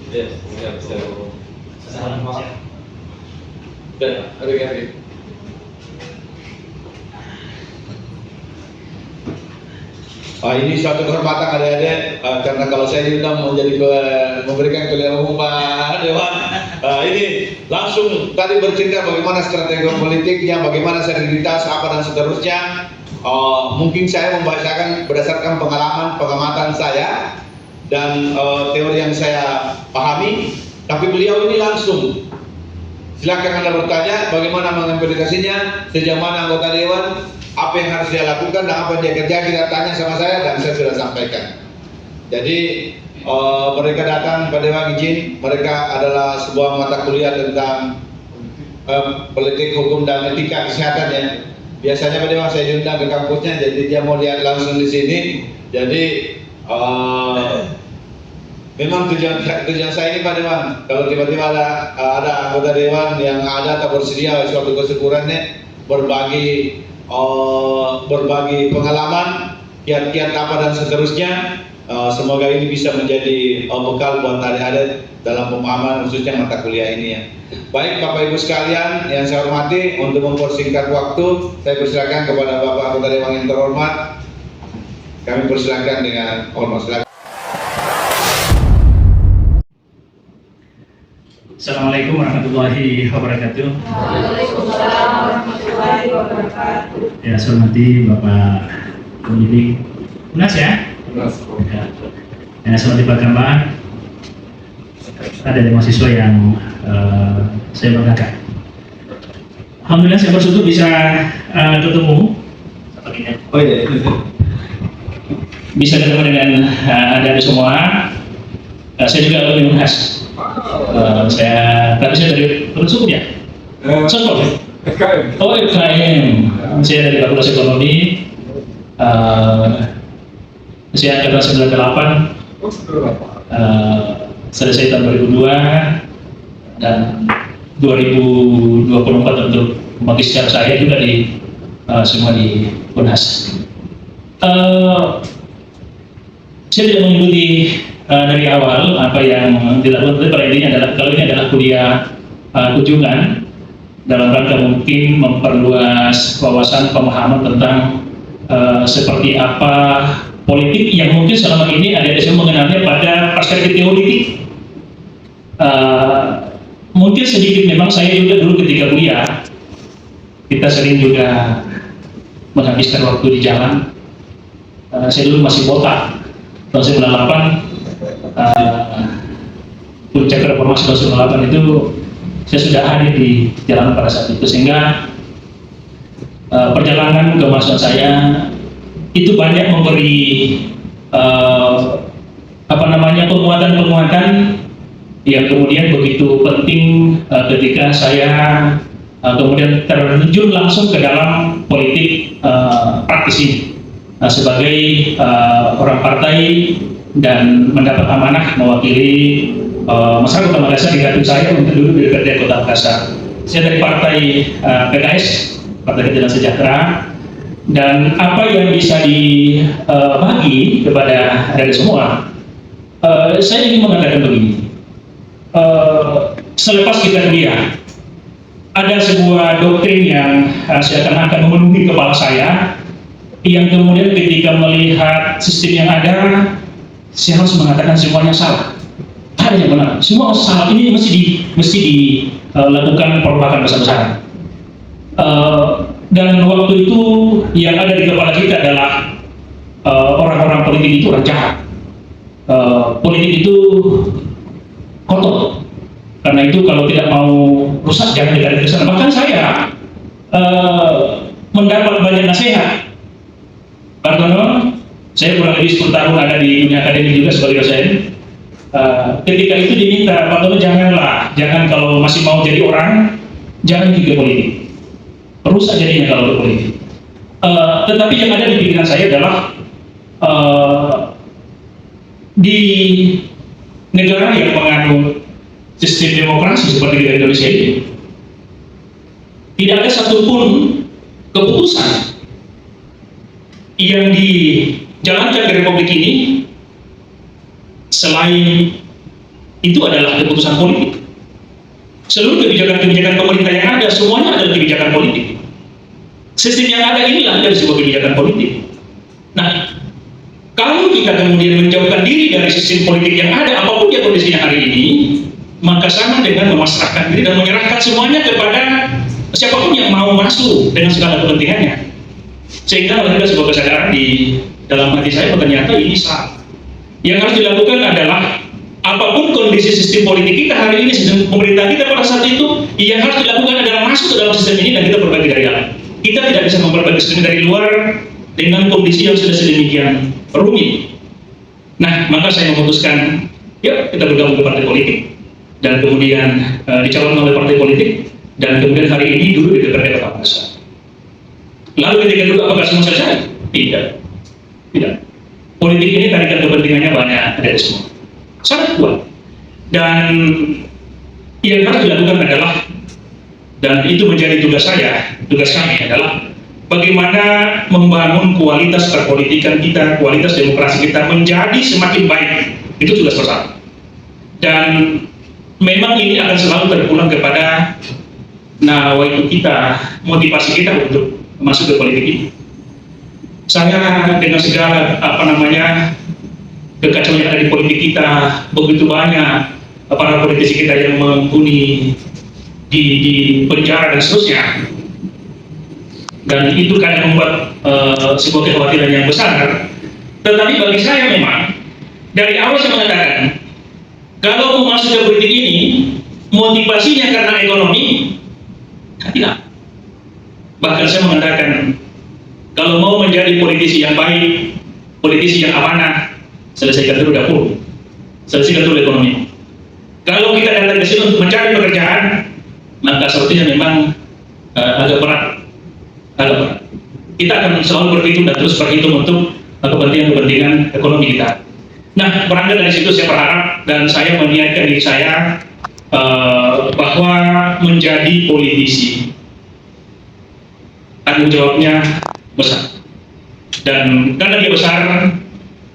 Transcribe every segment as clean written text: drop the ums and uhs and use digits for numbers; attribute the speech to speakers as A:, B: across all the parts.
A: Iya, bisa.
B: Salam Pak.
A: Dan hari-hari. Ini suatu kehormatan adik-adik, karena kalau saya diundang memberikan kuliah umum Pak Dewan, ini langsung tadi bercerita bagaimana strategi politiknya, bagaimana soliditas, apa dan seterusnya. Mungkin saya membacakan berdasarkan pengalaman, pengamatan saya dan teori yang saya pahami, tapi beliau ini langsung. Silakan Anda bertanya bagaimana mengimplementasinya, sejauh mana anggota Dewan, apa yang harus dia lakukan dan apa yang dia kerjakan, kita tanya sama saya dan saya sudah sampaikan. Jadi mereka datang pada Dewan izin, mereka adalah sebuah mata kuliah tentang politik, hukum dan etika kesehatan ya. Biasanya pada Dewan saya diundang ke kampusnya, jadi dia mau lihat langsung di sini. Jadi memang tujuan saya ini Pak Dewan, kalau tiba-tiba ada anggota Dewan yang ada atau bersedia suatu kesyukurannya berbagi pengalaman, kiat-kiat apa dan seterusnya. Semoga ini bisa menjadi bekal buat adik-adik dalam pemahaman khususnya mata kuliah ini ya. Baik Bapak Ibu sekalian yang saya hormati, untuk mempersingkat waktu, saya persilakan kepada Bapak anggota Dewan yang terhormat. Kami persilakan dengan hormat. Silakan.
B: Assalamualaikum warahmatullahi wabarakatuh.
C: Waalaikumsalam warahmatullahi wabarakatuh.
B: Ya, saya hormati Bapak Pendidik UNAS ya. Ya, saya hormati Pak Kambang. Ada mahasiswa yang saya banggakan. Alhamdulillah saya bersyukur bisa ketemu.
A: Oh iya.
B: Bisa ketemu dengan adik-adik semua. Saya juga alumni UNAS. Saya dari suku ya. Sokol. Oh, FKM. Saya dari Fakultas Ekonomi. Saya angkatan 98. Selesai tahun 2002 dan 2024 untuk magister saya juga di semua di UNAS. Saya tidak mengikuti dari awal apa yang dilakukan, tapi pada intinya adalah kalau ini adalah kuliah kunjungan dalam rangka mungkin memperluas wawasan pemahaman tentang seperti apa politik yang mungkin selama ini adik-adik saya mengenalnya pada perspektif teoritik. Mungkin sedikit memang saya juga dulu ketika kuliah kita sering juga menghabiskan waktu di jalan. Saya dulu masih botak tahun 98. Puncak reformasi tahun 98 itu saya sudah hadir di jalan pada saat itu, sehingga perjalanan kemahasiswaan saya itu banyak memberi penguatan-penguatan yang kemudian begitu penting ketika saya kemudian terjun langsung ke dalam politik praktis ini sebagai orang partai dan mendapat amanah mewakili masyarakat Kota Makassar di hati saya untuk duduk di DPRD Kota Makassar. Saya dari partai PKS, Partai Keadilan Sejahtera, dan apa yang bisa dibagi kepada dari semua, saya ingin mengatakan begini. Selepas kita kuliah, ada sebuah doktrin yang seakan-akan memenuhi kepala saya, yang kemudian ketika melihat sistem yang ada, saya harus mengatakan semuanya salah. Ada yang benar, semua salah. Ini mesti dilakukan perubahan besar-besaran. Dan waktu itu yang ada di kepala kita adalah orang-orang politik itu orang jahat. Politik itu kotor. Karena itu kalau tidak mau rusak jangan ditarik ke sana. Bahkan saya mendapat banyak nasihat. Karena saya kurang lebih 10 tahun ada di dunia akademik juga sebagai dosen. Ketika itu diminta, Pak Tono jangan kalau masih mau jadi orang, jangan juga politik. Rusak jadinya kalau berpolitik. Tetapi yang ada di pikiran saya adalah di negara yang menganut sistem demokrasi seperti di Indonesia ini, tidak ada satupun keputusan yang dijalankan di Republik ini selain itu adalah keputusan politik. Seluruh kebijakan-kebijakan pemerintah yang ada semuanya adalah kebijakan politik. Sistem yang ada inilah dari sebuah kebijakan politik. Nah, kalau kita kemudian menjauhkan diri dari sistem politik yang ada, apapun dia kondisinya hari ini, maka sama dengan memasrahkan diri dan menyerahkan semuanya kepada siapapun yang mau masuk dengan segala kepentingannya. Sehingga ada sebuah kesadaran di dalam hati saya, ternyata ini salah. Yang harus dilakukan adalah apapun kondisi sistem politik kita hari ini, sistem pemerintah kita pada saat itu, yang harus dilakukan adalah masuk ke dalam sistem ini dan kita perbaiki dari dalam. Kita tidak bisa memperbaiki sistem dari luar dengan kondisi yang sudah sedemikian rumit. Nah, maka saya memutuskan, yuk kita bergabung ke partai politik, dan kemudian dicalonkan oleh partai politik, dan kemudian hari ini duduk di DPRD Kota Makassar. Lalu ketika duduk apakah semua selesai? Tidak. Politik ini tarikan kepentingannya banyak dari semua, sangat kuat. Dan yang harus dilakukan adalah, dan itu menjadi tugas kami adalah bagaimana membangun kualitas perpolitikan kita, kualitas demokrasi kita menjadi semakin baik. Itu tugas bersama. Dan memang ini akan selalu terpulang kepada nawaitu kita, motivasi kita untuk masuk ke politik ini. Saya dengan segala kekacauan yang ada di politik kita, begitu banyak para politisi kita yang menghuni di penjara dan seterusnya, dan itu kadang membuat sebuah kekhawatiran yang besar. Tetapi bagi saya memang dari awal saya mengatakan, kalau mau masuk ke politik ini motivasinya karena ekonomi, tidak. Bahkan saya mengatakan, kalau mau menjadi politisi yang baik, politisi yang amanah, selesaikan dulu dapur, selesaikan dulu ekonomi. Kalau kita datang ke sini untuk mencari pekerjaan, maka sepertinya memang agak berat. Kita akan selalu berhitung dan terus berhitung untuk kepentingan ekonomi kita. Nah, berangkat dari situ saya berharap dan saya meniatkan diri saya bahwa menjadi politisi tanggung jawabnya besar, dan karena dia besar,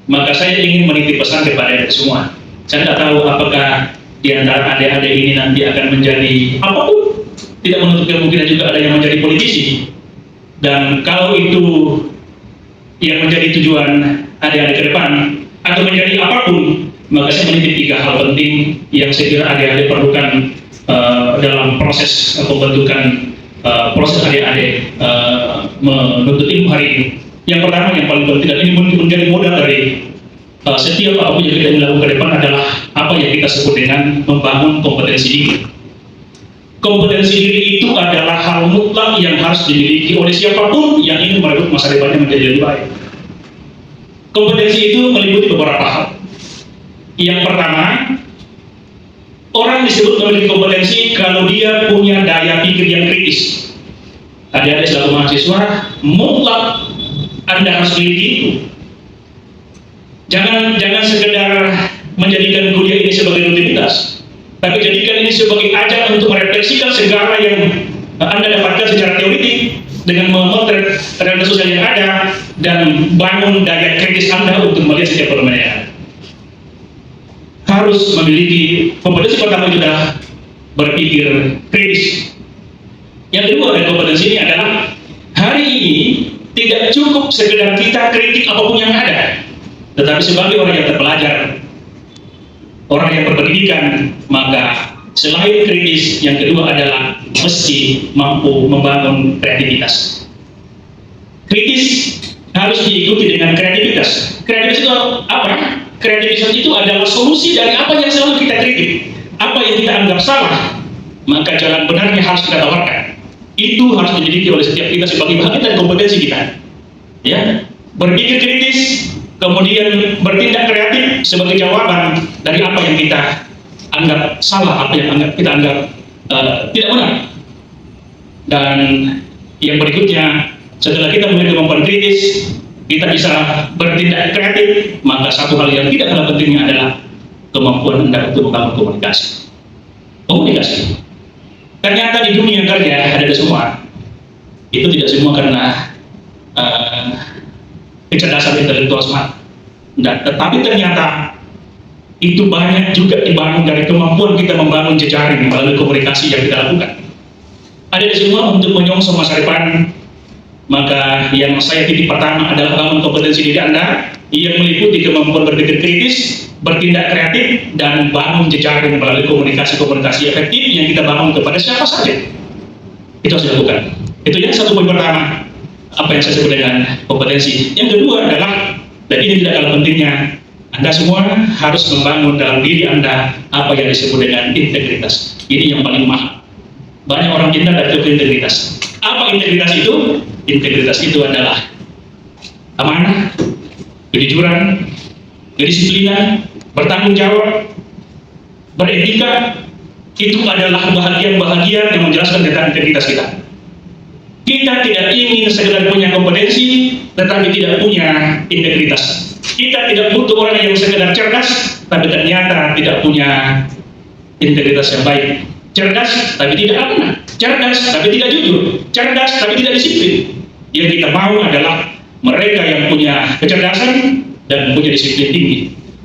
B: maka saya ingin menitip pesan kepada semua. Saya tidak tahu apakah di antara adik-adik ini nanti akan menjadi apapun, tidak menutup kemungkinan juga ada yang menjadi politisi. Dan kalau itu yang menjadi tujuan adik-adik ke depan atau menjadi apapun, maka saya menitip 3 hal penting yang saya kira adik-adik perlukan dalam proses pembentukan proses adik-adik menuntut ilmu hari ini. Yang pertama, yang paling penting, dan ini menjadi modal dari setiap apapun yang kita lakukan ke depan adalah apa yang kita sebut dengan membangun kompetensi diri. Kompetensi diri itu adalah hal mutlak yang harus dimiliki oleh siapapun yang ingin merebut masa depannya menjadi lebih baik. Kompetensi itu meliputi beberapa hal. Yang pertama, orang disebut memiliki kompetensi kalau dia punya daya pikir yang kritis. Adik-adik selaku mahasiswa, mutlak Anda harus miliki itu. Jangan sekedar menjadikan kuliah ini sebagai rutinitas, tapi jadikan ini sebagai ajang untuk merefleksikan segala yang Anda dapatkan secara teoritik dengan memotret realitas sosial yang ada dan bangun daya kritis Anda untuk melihat setiap fenomena yang ada. Harus memiliki kompetensi pertama juga berpikir kritis. Yang kedua dari kompetensi ini adalah hari ini tidak cukup sekedar kita kritik apapun yang ada, tetapi sebagai orang yang terpelajar, orang yang berpendidikan, maka selain kritis, yang kedua adalah mesti mampu membangun kreativitas. Kritis harus diikuti dengan kreativitas. Kreativitas itu apa? Kreativitas itu adalah solusi dari apa yang selalu kita kritik, apa yang kita anggap salah, maka jalan benarnya harus kita tawarkan. Itu harus dimiliki oleh setiap kita sebagai bagian dari kompetensi kita. Ya, berpikir kritis, kemudian bertindak kreatif sebagai jawaban dari apa yang kita anggap salah, apa yang kita anggap tidak benar. Dan yang berikutnya, setelah kita memiliki kemampuan kritis, kita bisa bertindak kreatif, maka satu hal yang tidak kalah pentingnya adalah kemampuan Anda untuk membangun komunikasi. Komunikasi. Ternyata di dunia kerja ada semua. Itu tidak semua karena kecerdasan intelektual semata. Tetapi ternyata itu banyak juga dibangun dari kemampuan kita membangun jejaring melalui komunikasi yang kita lakukan. Ada di semua untuk menyongsong masa depan. Maka yang saya titik pertama adalah bangun kompetensi diri Anda yang meliputi kemampuan berpikir kritis, bertindak kreatif, dan bangun jejaring melalui komunikasi-komunikasi efektif yang kita bangun kepada siapa saja. Itu harus dilakukan. Itu yang satu poin pertama, apa yang saya sebut dengan kompetensi. Yang kedua adalah, dan ini tidak kalah pentingnya, Anda semua harus membangun dalam diri Anda apa yang disebut dengan integritas. Ini yang paling mahal. Banyak orang cinta dari integritas. Apa integritas itu? Integritas itu adalah amanah, kejujuran, kedisiplinan, bertanggung jawab, beretika. Itu adalah bahagian-bahagian yang menjelaskan tentang integritas kita. Kita tidak ingin sekedar punya kompetensi, tetapi tidak punya integritas. Kita tidak butuh orang yang sekedar cerdas, tapi ternyata tidak punya integritas yang baik. Cerdas, tapi tidak amanah. Cerdas, tapi tidak jujur. Cerdas, tapi tidak disiplin. Yang kita mau adalah mereka yang punya kecerdasan dan punya disiplin tinggi.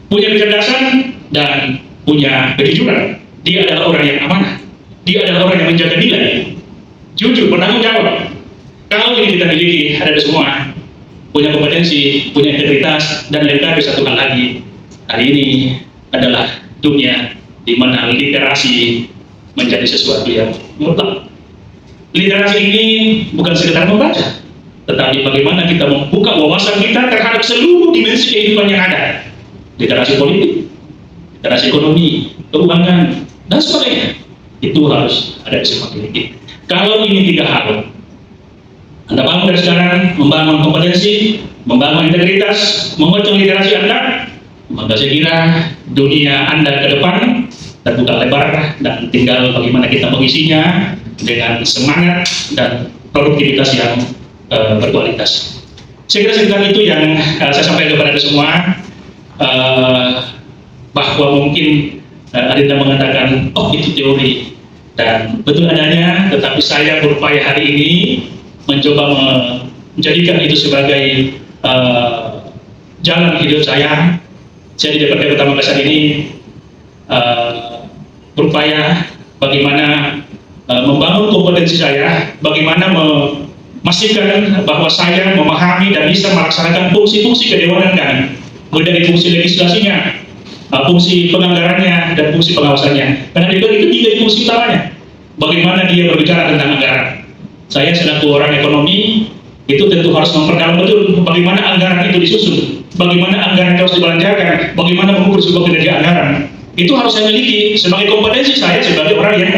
B: Punya kecerdasan dan punya kejujuran. Dia adalah orang yang amanah. Dia adalah orang yang menjaga nilai. Jujur, bertanggung jawab. Kalau ini kita miliki, ada semua. Punya kompetensi, punya integritas, dan lengkap satu hal lagi. Hari ini adalah dunia di mana literasi menjadi sesuatu yang mutlak. Literasi ini bukan sekedar membaca, tetapi bagaimana kita membuka wawasan kita terhadap seluruh dimensi kehidupan yang ada. Literasi politik, literasi ekonomi, keuangan, dan sebagainya. Itu harus ada di semua kita. Kalau ini tiga hal, Anda bangun dari sekarang, membangun kompetensi, membangun integritas, mengocok literasi Anda, maka saya kira dunia Anda ke depan terbuka lebar, dan tinggal bagaimana kita mengisinya dengan semangat dan produktivitas yang berkualitas. Saya kira sekitar itu yang saya sampaikan kepada Anda semua, bahwa mungkin ada yang mengatakan, oh itu teori, dan betul adanya, tetapi saya berupaya hari ini mencoba menjadikan itu sebagai jalan hidup saya. Saya di DPRD Kota Makassar ini berupaya bagaimana membangun kompetensi saya, bagaimana memastikan bahwa saya memahami dan bisa melaksanakan fungsi-fungsi kedewanan kami, mulai dari fungsi legislasinya, fungsi penganggarannya, dan fungsi pengawasannya. Karena itu tiga fungsi utamanya. Bagaimana dia berbicara tentang anggaran. Saya selaku orang ekonomi itu tentu harus memperdalam betul bagaimana anggaran itu disusun, bagaimana anggaran itu harus dibelanjakan, bagaimana mengukur sebuah kinerja anggaran. Itu harus saya miliki sebagai kompetensi saya sebagai orang yang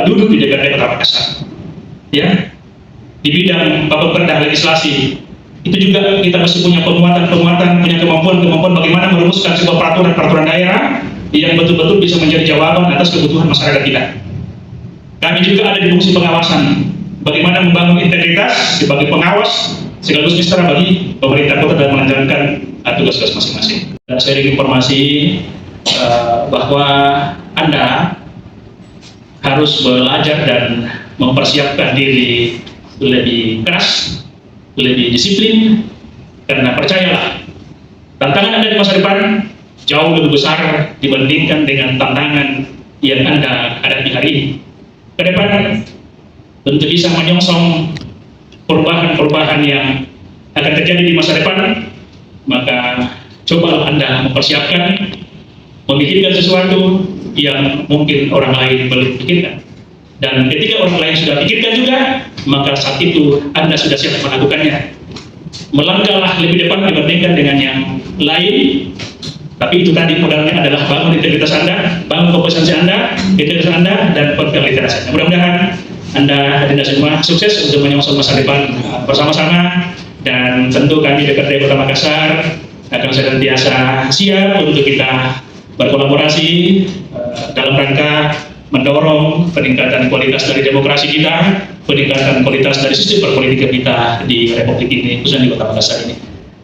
B: duduk di DPRD Kota Makassar. Ya, di bidang perda legislasi itu juga kita mesti punya penguatan, punya kemampuan bagaimana merumuskan sebuah peraturan daerah yang betul-betul bisa menjadi jawaban atas kebutuhan masyarakat kita. Kami juga ada di fungsi pengawasan, bagaimana membangun integritas sebagai pengawas sekaligus mitra bagi pemerintah kota dalam menjalankan tugas-tugas masing-masing. Dan saya beri informasi bahwa Anda harus belajar dan mempersiapkan diri lebih keras, lebih disiplin, karena percayalah, tantangan Anda di masa depan jauh lebih besar dibandingkan dengan tantangan yang Anda hadapi hari ini. Ke depan tentu bisa menyongsong perubahan-perubahan yang akan terjadi di masa depan, maka cobalah Anda mempersiapkan, memikirkan sesuatu yang mungkin orang lain belum pikirkan. Dan ketika orang lain sudah pikirkan juga, maka saat itu Anda sudah siap melakukannya. Melangkahlah lebih depan dibandingkan dengan yang lain. Tapi itu tadi modalnya adalah bangun integritas Anda, bangun kompetensi Anda, integritas Anda, dan literasi Anda. Mudah-mudahan Anda hadirin semua sukses untuk menyongsong masa depan bersama-sama, dan tentu kami DPRD Kota Makassar akan senantiasa siap untuk kita berkolaborasi dalam rangka mendorong peningkatan kualitas dari demokrasi kita, peningkatan kualitas dari sistem perpolitikan kita di Republik ini, khususnya di Kota Makassar ini.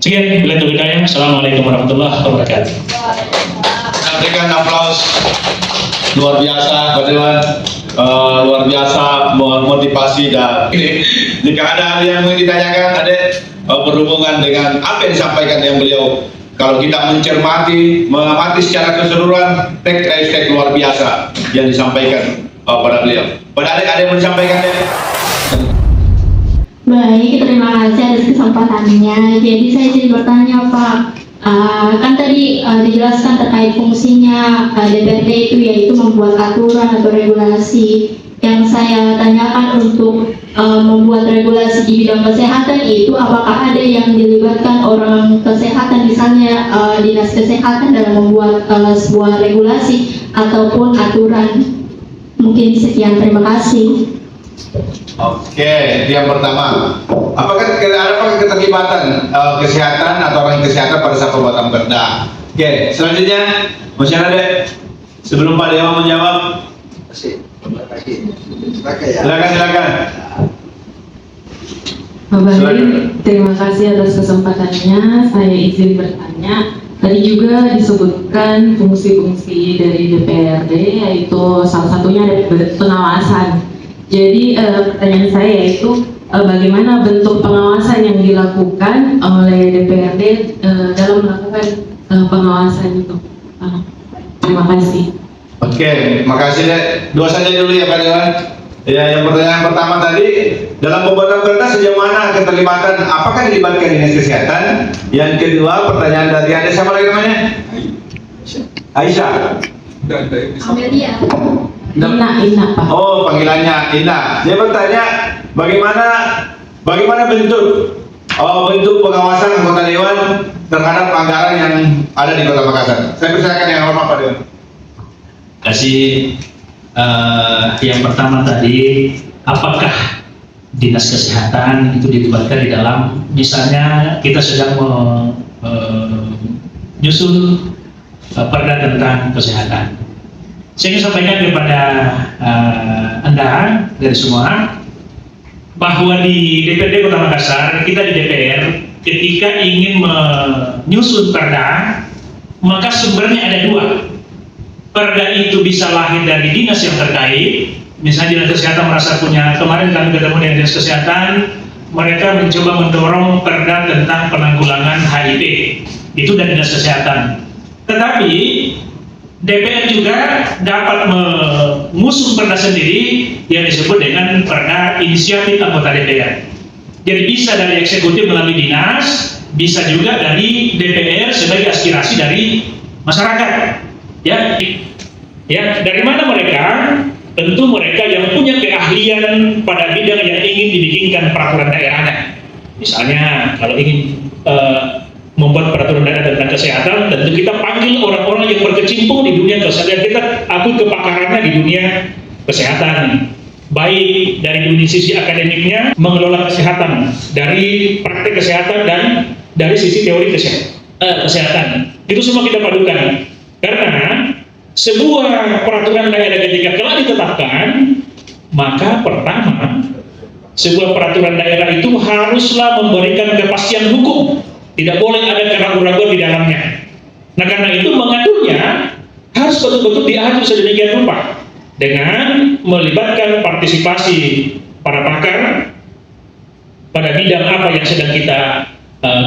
B: Sekian, bila itu hidayah. Assalamualaikum warahmatullahi wabarakatuh.
A: Berikan aplaus luar biasa, Pak Dewan. Luar biasa motivasi, dan ini jika ada yang ingin ditanyakan, ada berhubungan dengan apa yang disampaikan yang beliau kalau kita mengamati secara keseluruhan teks luar biasa yang disampaikan pada beliau. Pada adik-adik yang disampaikan deh.
D: Baik, terima kasih atas kesempatannya. Jadi saya jadi bertanya Pak, kan tadi dijelaskan terkait fungsinya DPRD itu yaitu membuat aturan atau regulasi. Yang saya tanyakan untuk membuat regulasi di bidang kesehatan itu apakah ada yang dilibatkan orang kesehatan, misalnya dinas kesehatan dalam membuat sebuah regulasi ataupun aturan. Mungkin sekian, terima kasih.
A: Oke, itu yang pertama. Apakah ada keterlibatan kesehatan atau orang kesehatan pada saat pembuatan perda? Oke, selanjutnya masih ada deh. Sebelum Pak Dewa menjawab, silakan.
E: Baik, terima kasih atas kesempatannya. Saya izin bertanya. Tadi juga disebutkan fungsi-fungsi dari DPRD, yaitu salah satunya ada pengawasan. Jadi pertanyaan saya yaitu bagaimana bentuk pengawasan yang dilakukan oleh DPRD dalam melakukan pengawasan itu. Terima kasih.
A: Oke, makasih deh. Dua saja dulu ya Pak Dewan. Ya, yang pertanyaan pertama tadi, dalam pembuatan perda sejauh mana keterlibatan, apakah dilibatkan dinas kesehatan? Yang kedua, pertanyaan dari ada siapa lagi namanya? Aisyah.
D: Amelia.
E: Ina Pak.
A: Oh, panggilannya Ina. Dia bertanya bagaimana bentuk pengawasan anggota dewan terhadap anggaran yang ada di Kota Makassar. Saya persilakan yang hormat Pak Dewan.
B: Terima kasih. Yang pertama tadi, apakah dinas kesehatan itu dilibatkan di dalam, misalnya kita sedang menyusun perda tentang kesehatan. Saya ingin sampaikan kepada Anda dari semua bahwa di DPRD Kota Makassar, kita di DPR ketika ingin menyusun perda, maka sumbernya ada dua. Perda itu bisa lahir dari dinas yang terkait, misalnya dinas kesehatan merasa punya, kemarin kami ketemu dengan dinas kesehatan, mereka mencoba mendorong perda tentang penanggulangan HIV, itu dari dinas kesehatan. Tetapi DPR juga dapat mengusung perda sendiri yang disebut dengan perda inisiatif anggota DPR. Jadi bisa dari eksekutif melalui dinas, bisa juga dari DPR sebagai aspirasi dari masyarakat. Ya, dari mana mereka? Tentu mereka yang punya keahlian pada bidang yang ingin dibikinkan peraturan daerahnya. Misalnya kalau ingin membuat peraturan daerah tentang kesehatan, tentu kita panggil orang-orang yang berkecimpung di dunia kesehatan. Kita akui kepakarannya di dunia kesehatan, baik dari sisi akademiknya mengelola kesehatan, dari praktek kesehatan dan dari sisi teori kesehatan. Itu semua kita padukan. Karena sebuah peraturan daerah ketika telah ditetapkan, maka pertama sebuah peraturan daerah itu haruslah memberikan kepastian hukum, tidak boleh ada keraguan-keraguan di dalamnya. Nah karena itu mengaturnya harus betul-betul diatur sedemikian rupa dengan melibatkan partisipasi para pakar pada bidang apa yang sedang kita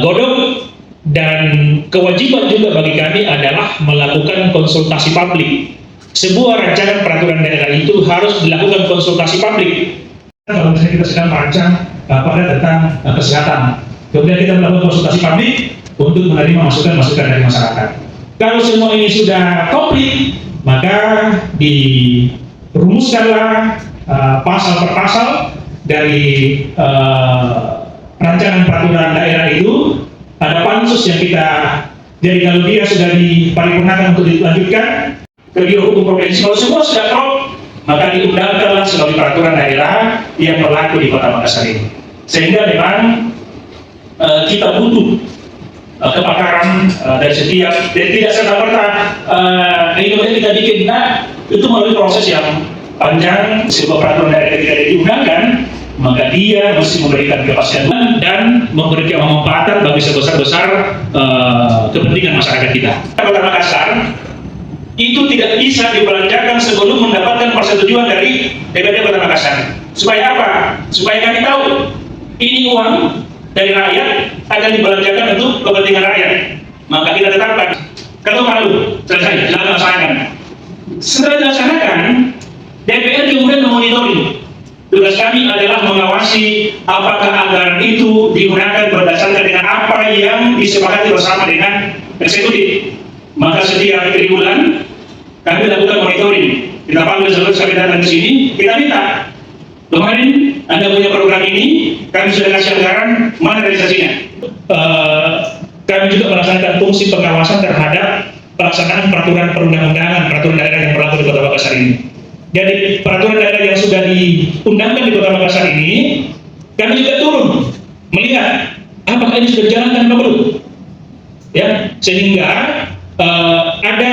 B: godok. Dan kewajiban juga bagi kami adalah melakukan konsultasi publik. Sebuah rancangan peraturan daerah itu harus dilakukan konsultasi publik. Kalau misalnya kita sedang merancang perda tentang kesehatan, kemudian kita melakukan konsultasi publik untuk menerima masukan-masukan dari masyarakat. Kalau semua ini sudah komplit, maka dirumuskanlah pasal per pasal dari rancangan peraturan daerah itu. Ada pansus yang kita, jadi kalau dia sudah diparipurnakan untuk dilanjutkan ke Biro Hukum Provinsi, kalau semua sudah klop, maka diundangkanlah sebagai peraturan daerah yang berlaku di Kota Makassar ini. Sehingga memang kita butuh kepakaran dari setiap, dan tidak serta-merta ini kita bikin, itu melalui proses yang panjang. Sebuah peraturan daerah ketika diundangkan, maka dia mesti memberikan kepastian dan memberikan kemanfaatan bagi sebesar-besar kepentingan masyarakat kita. Kota Makassar itu tidak bisa dibelanjakan sebelum mendapatkan persetujuan dari DPRD Kota Makassar. Supaya apa? Supaya kami tahu ini uang dari rakyat akan dibelanjakan untuk kepentingan rakyat. Maka kita tetapkan. Ketua Palu, selesai, silakan laksanakan. Setelah dilaksanakan, DPR kemudian memonitoring. Tugas kami adalah mengawasi apakah anggaran itu digunakan berdasarkan dengan apa yang disepakati bersama dengan eksekutif. Maka setiap 3 bulan kami lakukan monitoring. Kita panggil seluruh kami datang ke sini, kita minta. Kemarin Anda punya program ini, kami sudah kasih anggaran, mana realisasinya? Kami juga melaksanakan fungsi pengawasan terhadap pelaksanaan peraturan perundang-undangan, peraturan daerah yang berlaku di Kota Makassar ini. Jadi peraturan daerah yang sudah diundangkan di Kota Makassar ini, kami juga turun melihat apakah ini sudah dijalankan atau belum. Ya, sehingga ada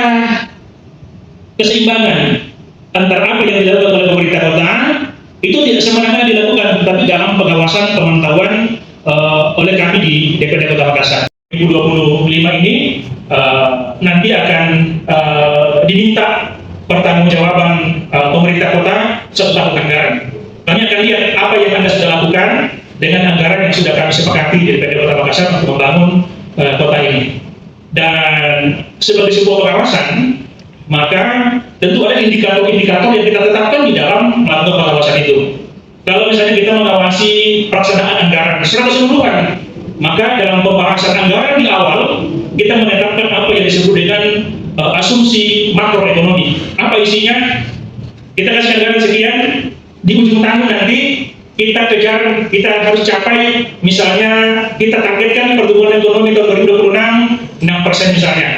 B: keseimbangan antara apa yang dilakukan oleh pemerintah kota itu tidak sembarangan dilakukan, tapi dalam pengawasan pemantauan oleh kami di DPRD Kota Makassar. 2025 ini nanti akan diminta pertanggungjawaban pemerintah kota setelah anggaran. Kami akan lihat apa yang Anda sudah lakukan dengan anggaran yang sudah kami sepakati di DPRD Kota Makassar untuk membangun kota ini. Dan sebagai sebuah pengawasan, maka tentu ada indikator-indikator yang kita tetapkan di dalam melakukan pengawasan itu. Kalau misalnya kita mengawasi pelaksanaan anggaran secara keseluruhan, maka dalam pembahasan anggaran di awal kita menetapkan apa yang disebut dengan asumsi makroekonomi. Apa isinya? Kita kasih anggaran sekian, di ujung tahun nanti kita kejar, kita harus capai, misalnya kita targetkan pertumbuhan ekonomi tahun 2026 6% misalnya,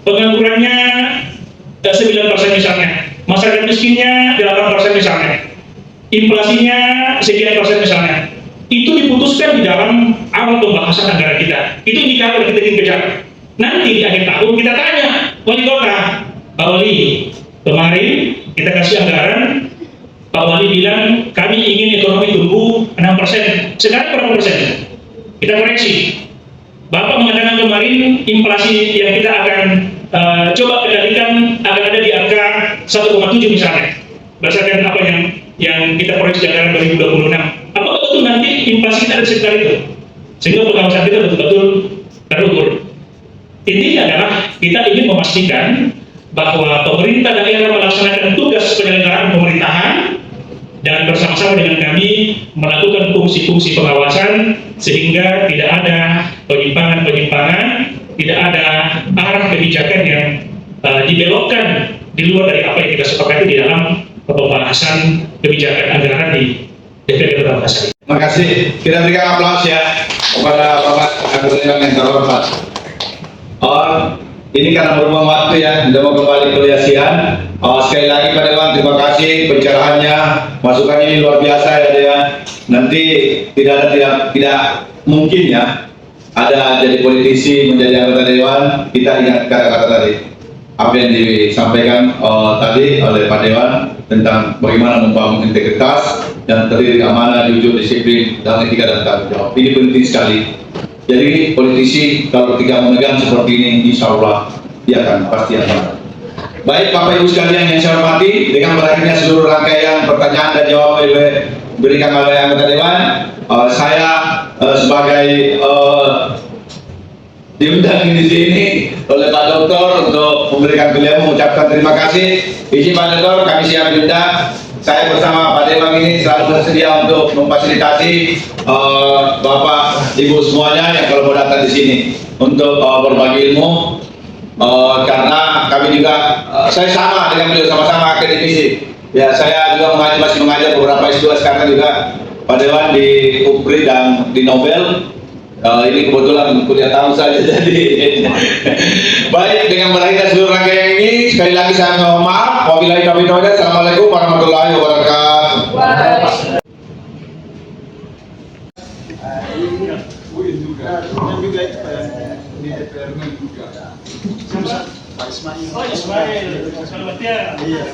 B: penganggurannya 9% misalnya, masyarakat miskinnya 8% misalnya, inflasinya sekian persen misalnya. Itu diputuskan di dalam awal pembahasan anggaran kita. Itu indikator yang kita ingin kejar. Nanti di akhir tahun kita tanya wali kota, Pak Wali, kemarin kita kasih anggaran, Pak Wali bilang kami ingin ekonomi tumbuh 6%. Sekarang berapa persen? Kita koreksi. Bapak mengatakan kemarin inflasi yang kita akan coba kendalikan akan ada di angka 1,7 misalnya. Berdasarkan apa yang kita proyeksi anggaran 2026. Apakah betul nanti inflasi kita ada sekitar itu? Sehingga pengawasan kita betul-betul terukur. Intinya adalah kita ingin memastikan bahwa pemerintah daerah melaksanakan tugas penyelenggaraan pemerintahan dan bersama-sama dengan kami melakukan fungsi-fungsi pengawasan sehingga tidak ada penyimpangan-penyimpangan, tidak ada arah kebijakan yang dibelokkan di luar dari apa yang kita sepakati di dalam pembahasan kebijakan anggaran di DPRD Kota Makassar.
A: Terima kasih. Kita berikan aplaus ya kepada Bapak Anggota yang terhormat. Ini karena berbuang waktu ya, sudah mau kembali ke Yasian. Sekali lagi Pak Dewan, terima kasih pencerahannya, masukannya ini luar biasa ya Dewan. Nanti tidak mungkin ya ada jadi politisi menjadi anggota Dewan. Kita ingat kata-kata tadi, apa yang disampaikan tadi oleh Pak Dewan tentang bagaimana membangun integritas dan terdiri amanah, jujur, disiplin, dan etika dan tanggung jawab. Ini penting sekali. Jadi politisi kalau tidak memegang seperti ini, insya Allah dia akan pasti aman. Baik Bapak Ibu sekalian yang saya hormati, dengan berakhirnya seluruh rangkaian pertanyaan dan jawab diberikan oleh anggota Dewan, saya sebagai diundang di sini oleh Pak Dokter untuk memberikan beliau mengucapkan terima kasih. Izin Pak Dokter, kami siap diundang. Saya bersama Pak Dewan ini selalu bersedia untuk memfasilitasi Bapak Ibu semuanya yang kalau mau datang di sini untuk berbagi ilmu, karena kami juga saya sama dengan beliau, sama-sama akademisi. Ya, saya juga masih mengajar beberapa S2 sekarang juga Pak Dewan di UPRI dan di Nobel. Ini kebetulan kuliah tahun saja jadi. Baik, dengan berakhirnya seluruh rangkaian ini, sekali lagi saya mohon maaf. Wabillahi taufiq wal hidayah. Assalamualaikum warahmatullahi wabarakatuh.
B: Ismail, selamat ya. Iya.